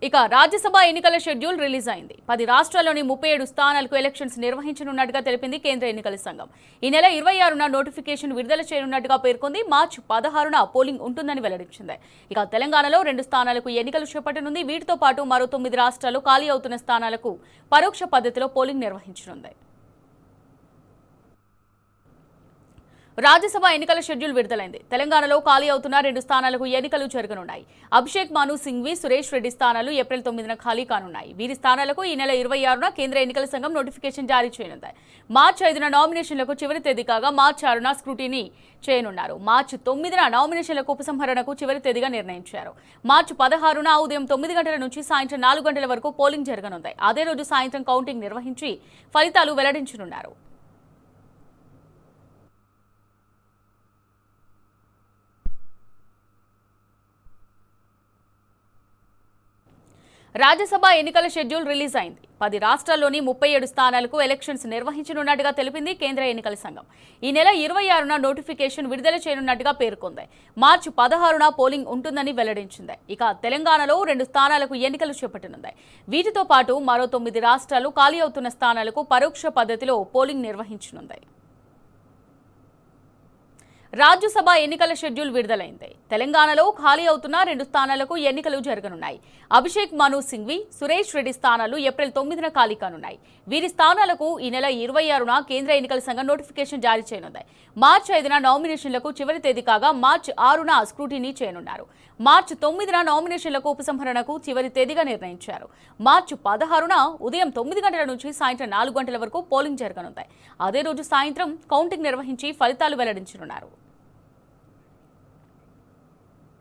ఇక రాజ్యసభ ఎన్నికల schedule release అయింది. 10 రాష్ట్రాల్లోని 37 స్థానాలకు ఎలక్షన్స్ నిర్వహించనున్నట్టుగా తెలిపింది కేంద్ర ఎన్నికల సంఘం. ఈ నెల 26న నోటిఫికేషన్ విడుదల చేయనున్నట్టుగా పేర్కొంది. మార్చి 16న పోలింగ్ ఉంటుందని వెల్లడించింది. ఇక తెలంగాణలో 2 స్థానాలకు ఎన్నికలు చేపట్టనుంది. వీటితో పాటు మరో 9 రాష్ట్రాలు ఖాళీ అవుతున్న స్థానాలకు పరోక్ష పద్ధతిలో పోలింగ్ నిర్వహించనుంది. రాజ్యసభ ఎన్నికల షెడ్యూల్ విడుదలైంది. తెలంగాణలో ఖాళీ అవుతున్న 2 స్థానాలకు ఎన్నికలు జరగనున్నాయి. అభిషేక్ మను సింఘ్వి, సురేష్ రెడ్డి స్థానాలు ఏప్రిల్ 9న ఖాళీ కానున్నాయి. వీరి స్థానాలకు ఈ నెల 26న కేంద్ర ఎన్నికల సంఘం నోటిఫికేషన్ జారీ చేయనుంది. మార్చి 5న నామినేషన్లకు చివరి తేదీ కాగా మార్చి 6న స్క్రూటినీ చేయనున్నారు. మార్చి 9న నామినేషన్లకు ఉపసంహరణకు చివరి తేదీగా నిర్ణయించారు. మార్చి 16న ఉదయం 9 గంటల నుంచి సాయంత్రం 4 గంటల వరకు పోలింగ్ జరగనుంది. అదే రోజు సాయంత్రం కౌంటింగ్ నిర్వహించి ఫలితాలు వెల్లడించనున్నారు. రాజ్యసభ ఎన్నికల షెడ్యూల్ రిలీజ్ అయింది. 10 రాష్ట్రాల్లోని 37 స్థానాలకు ఎలక్షన్స్ నిర్వహించనున్నట్టుగా తెలిపింది కేంద్ర ఎన్నికల సంఘం. ఈ నెల 26న నోటిఫికేషన్ విడుదల చేయనున్నట్టుగా పేర్కొంది. మార్చి 16న పోలింగ్ ఉంటుందని వెల్లడించింది. ఇక తెలంగాణలో 2 స్థానాలకు ఎన్నికలు చేపట్టనుంది. వీటితో పాటు మరో 9 రాష్ట్రాలు ఖాళీ అవుతున్న స్థానాలకు పరోక్ష పద్ధతిలో పోలింగ్ నిర్వహించనుంది. రాజ్యసభ ఎన్నికల షెడ్యూల్ విడుదలైంది. తెలంగాణలో ఖాళీ అవుతున్న 2 స్థానాలకు ఎన్నికలు జరగనున్నాయి. అభిషేక్ మను సింఘ్వి, సురేష్ రెడ్డి స్థానాలు ఏప్రిల్ 9న ఖాళీ కానున్నాయి. వీరి స్థానాలకు ఈ నెల 26న కేంద్ర ఎన్నికల సంఘం నోటిఫికేషన్ జారీ చేయనుంది. మార్చి 5న నామినేషన్లకు చివరి తేదీ కాగా మార్చి 6న స్క్రూటినీ చేయనున్నారు. మార్చి 9న నామినేషన్లకు ఉపసంహరణకు చివరి తేదీగా నిర్ణయించారు. మార్చి 16న ఉదయం 9 గంటల నుంచి సాయంత్రం 4 గంటల వరకు పోలింగ్ జరగనుంది. అదే రోజు సాయంత్రం కౌంటింగ్ నిర్వహించి ఫలితాలు వెల్లడించనున్నారు.